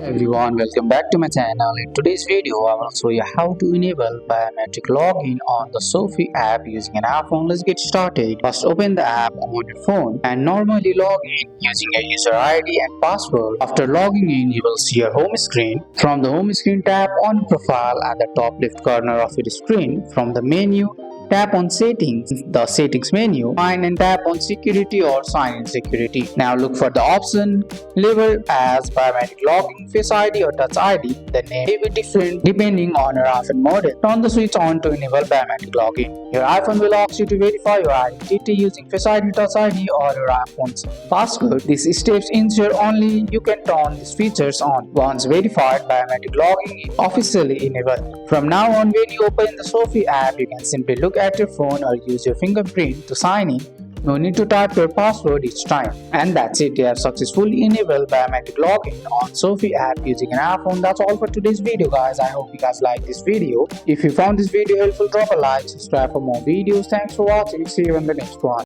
Everyone, welcome back to my channel. In today's video, I will show you how to enable biometric login on the SoFi app using an iPhone. Let's get started. First, open the app on your phone and normally log in using a user ID and password. After logging in, you will see your home screen. From the home screen, tap on profile at the top left corner of your screen. From the menu, tap on settings, the settings menu, find and tap on security or sign in security. Now look for the option labeled as biometric login, face ID or touch ID. The name may be different depending on your iPhone model. Turn the switch on to enable biometric login. Your iPhone will ask you to verify your identity using face ID, touch ID or your iPhone's password. These steps ensure only you can turn these features on. Once verified, biometric login is officially enabled. From now on, when you open the SoFi app, you can simply look at your phone or use your fingerprint to sign in. No need to type your password each time. And that's it. You have successfully enabled biometric login on SoFi app using an iPhone. That's all for today's video, guys. I hope you guys liked this video. If you found this video helpful, drop a like, subscribe for more videos. Thanks for watching. See you in the next one.